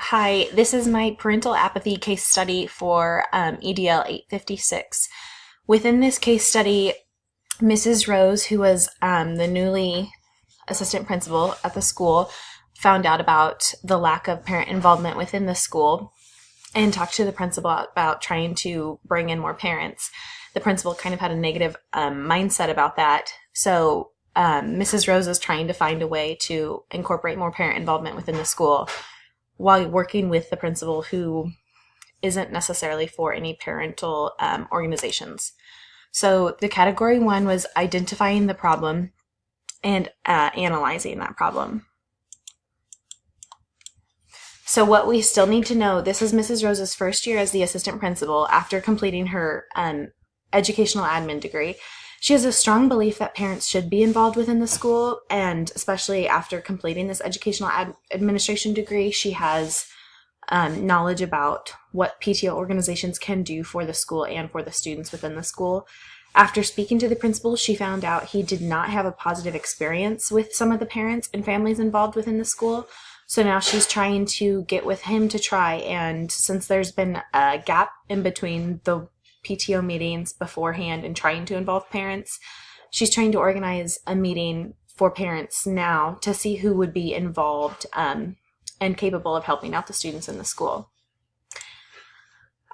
Hi, this is my parental apathy case study for EDL 856. Within this case study, Mrs. Rose, who was the newly assistant principal at the school, found out about the lack of parent involvement within the school and talked to the principal about trying to bring in more parents. The principal kind of had a negative mindset about that. So Mrs. Rose is trying to find a way to incorporate more parent involvement within the school while working with the principal who isn't necessarily for any parental organizations. So the category one was identifying the problem and analyzing that problem. So what we still need to know, this is Mrs. Rose's first year as the assistant principal after completing her educational admin degree. She has a strong belief that parents should be involved within the school, and especially after completing this educational administration degree, she has knowledge about what PTO organizations can do for the school and for the students within the school. After speaking to the principal, she found out he did not have a positive experience with some of the parents and families involved within the school. So now she's trying to get with him to try, and since there's been a gap in between the PTO meetings beforehand and trying to involve parents, she's trying to organize a meeting for parents now to see who would be involved and capable of helping out the students in the school.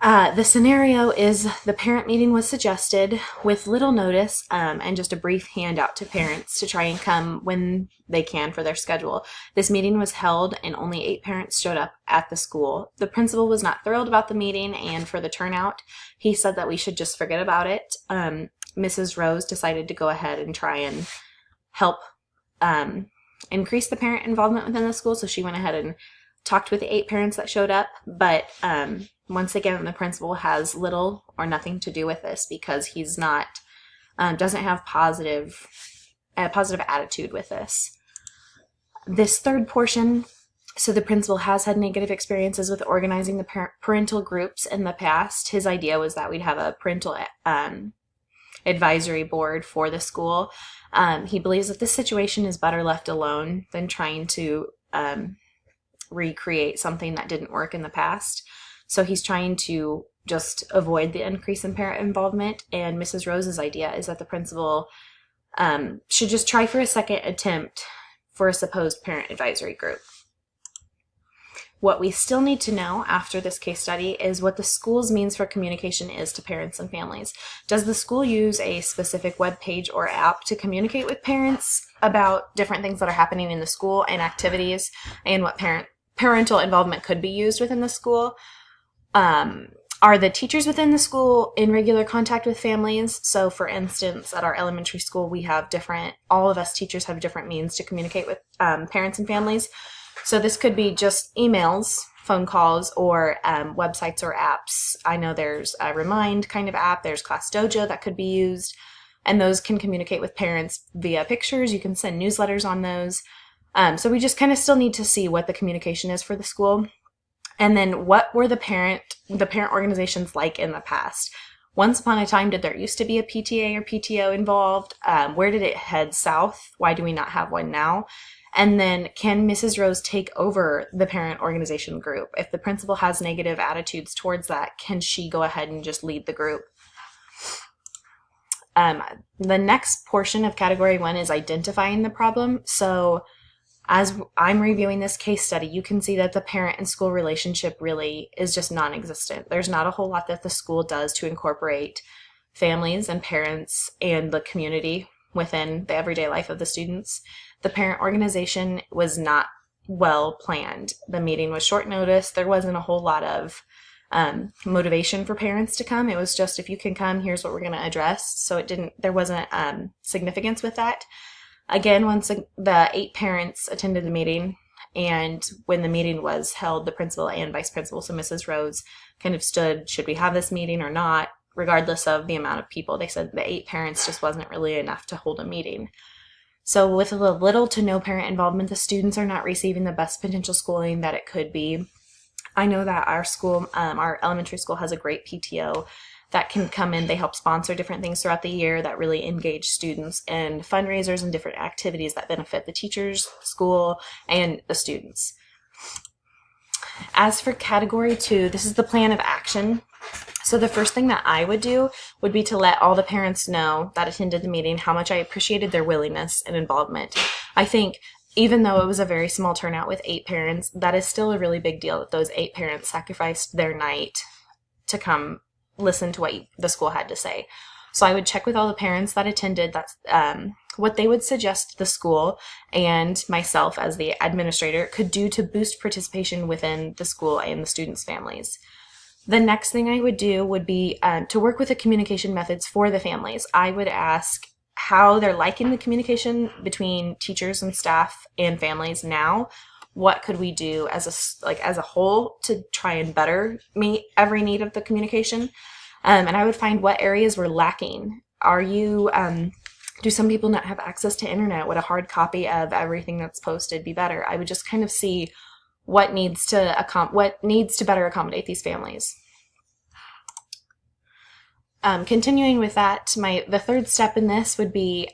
The scenario is the parent meeting was suggested with little notice and just a brief handout to parents to try and come when they can for their schedule. This meeting was held and only 8 parents showed up at the school. The principal was not thrilled about the meeting and for the turnout. He said that we should just forget about it. Mrs. Rose decided to go ahead and try and help increase the parent involvement within the school, so she went ahead and talked with the 8 parents that showed up, but once again, the principal has little or nothing to do with this because he's not, doesn't have a positive attitude with this. This third portion, so the principal has had negative experiences with organizing the parental groups in the past. His idea was that we'd have a parental advisory board for the school. He believes that this situation is better left alone than trying to recreate something that didn't work in the past. So he's trying to just avoid the increase in parent involvement, and Mrs. Rose's idea is that the principal should just try for a second attempt for a supposed parent advisory group. What we still need to know after this case study is what the school's means for communication is to parents and families. Does the school use a specific web page or app to communicate with parents about different things that are happening in the school and activities and what parental involvement could be used within the school? Are the teachers within the school in regular contact with families? So for instance, at our elementary school, we have all of us teachers have different means to communicate with parents and families. So this could be just emails, phone calls, or websites or apps. I know there's a Remind kind of app, there's Class Dojo that could be used, and those can communicate with parents via pictures. You can send newsletters on those. So we just kind of still need to see what the communication is for the school. And then what were the parent organizations like in the past? Once upon a time, did there used to be a PTA or PTO involved? Where did it head south? Why do we not have one now? And then can Mrs. Rose take over the parent organization group? If the principal has negative attitudes towards that, can she go ahead and just lead the group? The next portion of category 1 is identifying the problem. So as I'm reviewing this case study, you can see that the parent and school relationship really is just non-existent. There's not a whole lot that the school does to incorporate families and parents and the community within the everyday life of the students. The parent organization was not well planned. The meeting was short notice. There wasn't a whole lot of motivation for parents to come. It was just, if you can come, here's what we're going to address. So there wasn't significance with that. Again, once the 8 parents attended the meeting, and when the meeting was held, the principal and vice principal, so Mrs. Rose, kind of stood, should we have this meeting or not, regardless of the amount of people. They said the 8 parents just wasn't really enough to hold a meeting. So with little to no parent involvement, the students are not receiving the best potential schooling that it could be. I know that our school, our elementary school, has a great PTO that can come in. They help sponsor different things throughout the year that really engage students in fundraisers and different activities that benefit the teachers, school, and the students. As for category 2, this is the plan of action. So the first thing that I would do would be to let all the parents know that attended the meeting how much I appreciated their willingness and involvement. I think even though it was a very small turnout with 8 parents, that is still a really big deal that those 8 parents sacrificed their night to come listen to what the school had to say. So I would check with all the parents that attended what they would suggest the school and myself as the administrator could do to boost participation within the school and the students' families. The next thing I would do would be to work with the communication methods for the families. I would ask how they're liking the communication between teachers and staff and families now. What could we do as a whole to try and better meet every need of the communication? And I would find what areas were lacking. Do some people not have access to internet? Would a hard copy of everything that's posted be better? I would just kind of see what needs to better accommodate these families. Continuing with that, the third step in this would be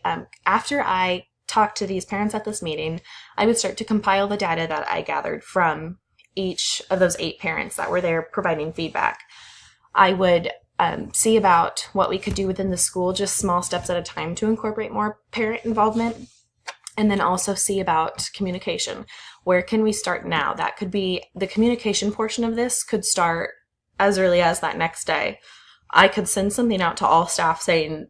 after I talked to these parents at this meeting, I would start to compile the data that I gathered from each of those 8 parents that were there providing feedback. I would see about what we could do within the school, just small steps at a time to incorporate more parent involvement, and then also see about communication. Where can we start now? That could be the communication portion of this could start as early as that next day. I could send something out to all staff saying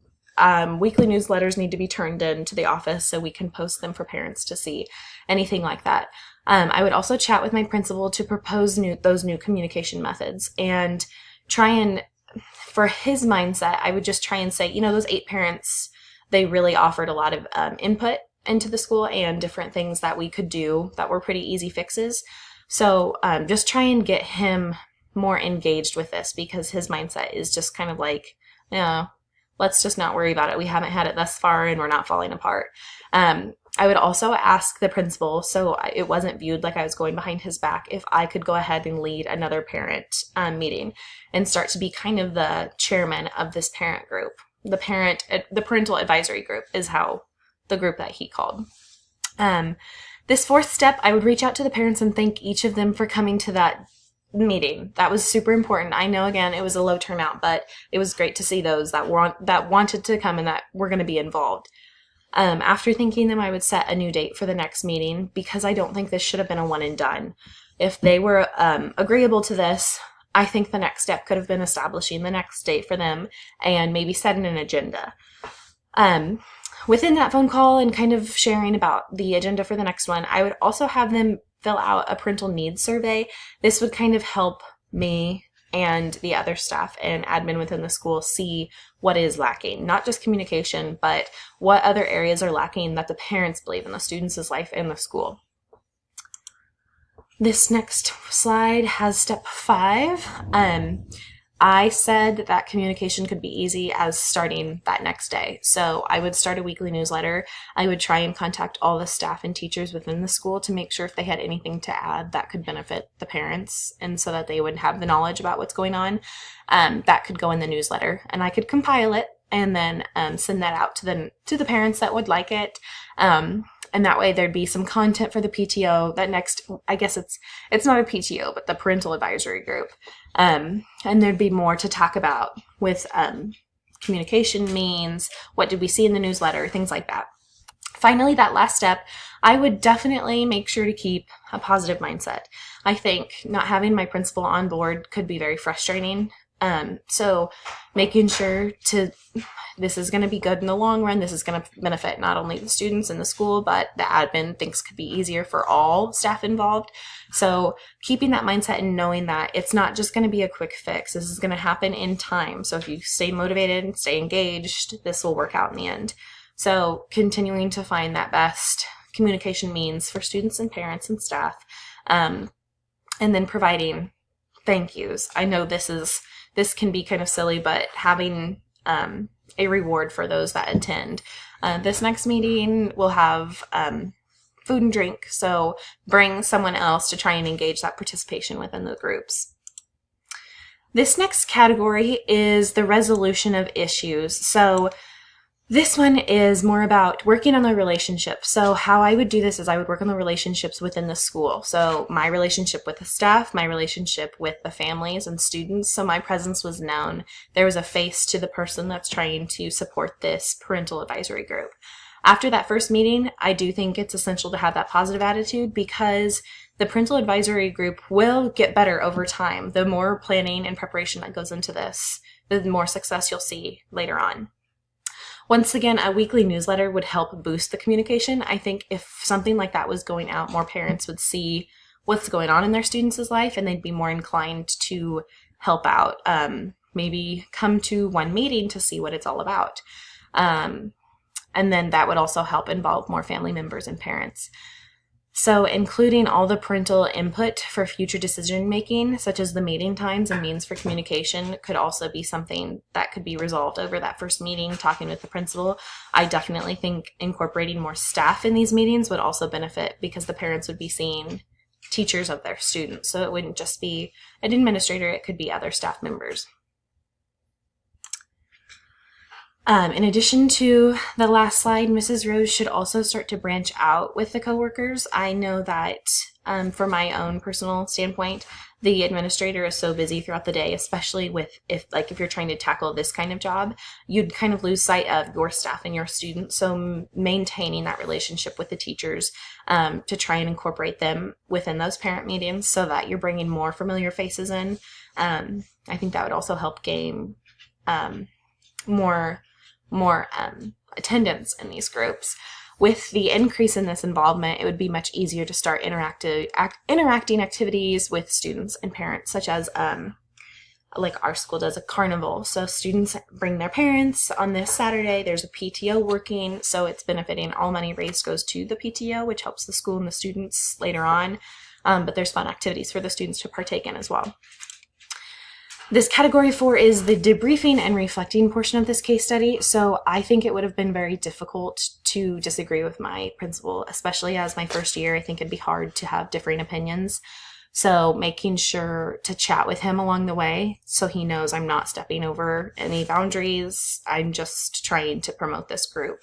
weekly newsletters need to be turned in to the office so we can post them for parents to see, anything like that. I would also chat with my principal to propose those new communication methods and try and, for his mindset, I would just try and say, those 8 parents, they really offered a lot of input into the school and different things that we could do that were pretty easy fixes. So just try and get him more engaged with this, because his mindset is just kind of like, let's just not worry about it. We haven't had it thus far and we're not falling apart. I would also ask the principal, so it wasn't viewed like I was going behind his back, if I could go ahead and lead another parent meeting and start to be kind of the chairman of this parent group. The parental advisory group is how the group that he called. This 4th step, I would reach out to the parents and thank each of them for coming to that meeting. That was super important. I know, again, it was a low turnout, but it was great to see those that wanted to come and that were going to be involved. After thanking them, I would set a new date for the next meeting, because I don't think this should have been a one and done. If they were agreeable to this, I think the next step could have been establishing the next date for them and maybe setting an agenda. Within that phone call and kind of sharing about the agenda for the next one, I would also have them fill out a parental needs survey. This would kind of help me and the other staff and admin within the school see what is lacking, not just communication, but what other areas are lacking that the parents believe in the students' life in the school. This next slide has step 5. I said that communication could be easy as starting that next day. So I would start a weekly newsletter. I would try and contact all the staff and teachers within the school to make sure if they had anything to add that could benefit the parents, and so that they would have the knowledge about what's going on. That could go in the newsletter, and I could compile it and then send that out to the parents that would like it. And that way there'd be some content for the PTO. That next, I guess it's not a PTO, but the parental advisory group. And there'd be more to talk about with communication means, what did we see in the newsletter, things like that. Finally, that last step, I would definitely make sure to keep a positive mindset. I think not having my principal on board could be very frustrating. So making sure this is going to be good in the long run. This is going to benefit not only the students in the school, but the admin thinks could be easier for all staff involved. So keeping that mindset and knowing that it's not just going to be a quick fix. This is going to happen in time. So if you stay motivated and stay engaged, this will work out in the end. So continuing to find that best communication means for students and parents and staff, and then providing thank yous. I know this can be kind of silly, but having a reward for those that attend. This next meeting will have food and drink, so bring someone else to try and engage that participation within the groups. This next category is the resolution of issues. So This one is more about working on the relationships. So how I would do this is I would work on the relationships within the school. So my relationship with the staff, my relationship with the families and students. So my presence was known. There was a face to the person that's trying to support this parental advisory group. After that first meeting, I do think it's essential to have that positive attitude, because the parental advisory group will get better over time. The more planning and preparation that goes into this, the more success you'll see later on. Once again, a weekly newsletter would help boost the communication. I think if something like that was going out, more parents would see what's going on in their students' life, and they'd be more inclined to help out. Maybe come to one meeting to see what it's all about. And then that would also help involve more family members and parents. So including all the parental input for future decision making, such as the meeting times and means for communication, could also be something that could be resolved over that first meeting, talking with the principal. I definitely think incorporating more staff in these meetings would also benefit, because the parents would be seeing teachers of their students. So it wouldn't just be an administrator, it could be other staff members. In addition to the last slide, Mrs. Rose should also start to branch out with the coworkers. I know that from my own personal standpoint, the administrator is so busy throughout the day, especially if you're trying to tackle this kind of job, you'd kind of lose sight of your staff and your students. So maintaining that relationship with the teachers to try and incorporate them within those parent meetings so that you're bringing more familiar faces in. I think that would also help gain more attendance in these groups. With the increase in this involvement, it would be much easier to start interacting activities with students and parents, such as like our school does a carnival. So students bring their parents on this Saturday. There's a PTO working, so it's benefiting. All money raised goes to the PTO, which helps the school and the students later on. But there's fun activities for the students to partake in as well. This category 4 is the debriefing and reflecting portion of this case study. So I think it would have been very difficult to disagree with my principal, especially as my first year. I think it'd be hard to have differing opinions. So making sure to chat with him along the way so he knows I'm not stepping over any boundaries. I'm just trying to promote this group.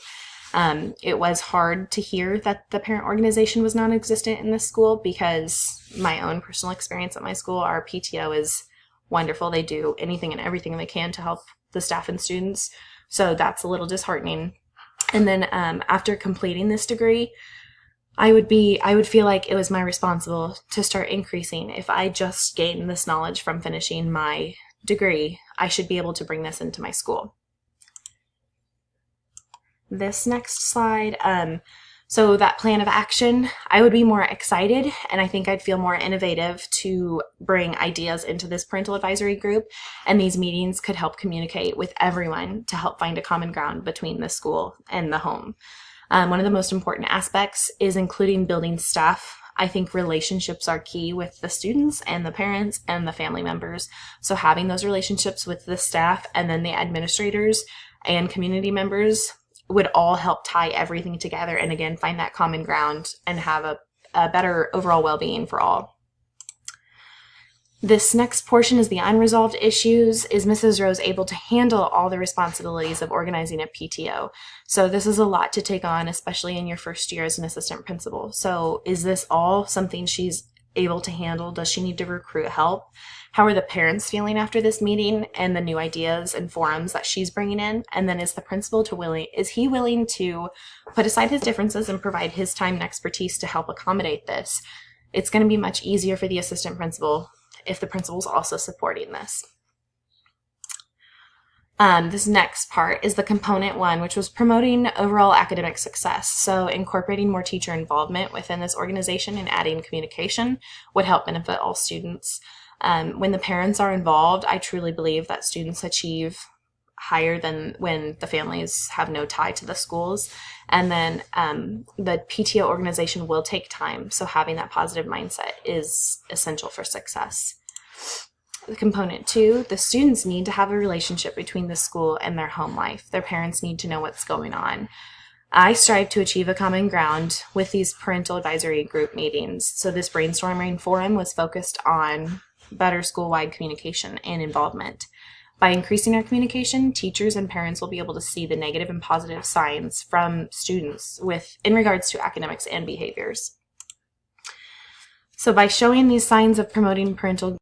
It was hard to hear that the parent organization was non-existent in this school, because my own personal experience at my school, our PTO is wonderful. They do anything and everything they can to help the staff and students. So that's a little disheartening. And then after completing this degree, I would feel like it was my responsible to start increasing. If I just gained this knowledge from finishing my degree, I should be able to bring this into my school. This next slide, so that plan of action, I would be more excited, and I think I'd feel more innovative to bring ideas into this parental advisory group, and these meetings could help communicate with everyone to help find a common ground between the school and the home. One of the most important aspects is including building staff. I think relationships are key with the students and the parents and the family members. So having those relationships with the staff and then the administrators and community members would all help tie everything together, and again find that common ground and have a better overall well-being for all. This next portion is the unresolved issues. Is Mrs. Rose able to handle all the responsibilities of organizing a PTO? So this is a lot to take on, especially in your first year as an assistant principal. So is this all something she's able to handle? Does she need to recruit help? How are the parents feeling after this meeting and the new ideas and forums that she's bringing in? And then is the principal is he willing to put aside his differences and provide his time and expertise to help accommodate this? It's going to be much easier for the assistant principal if the principal's also supporting this. This next part is the component 1, which was promoting overall academic success. So incorporating more teacher involvement within this organization and adding communication would help benefit all students. When the parents are involved, I truly believe that students achieve higher than when the families have no tie to the schools. And then the PTO organization will take time, so having that positive mindset is essential for success. The component 2, the students need to have a relationship between the school and their home life. Their parents need to know what's going on. I strive to achieve a common ground with these parental advisory group meetings. So this brainstorming forum was focused on better school-wide communication and involvement. By increasing our communication, teachers and parents will be able to see the negative and positive signs from students in regards to academics and behaviors. So by showing these signs of promoting parental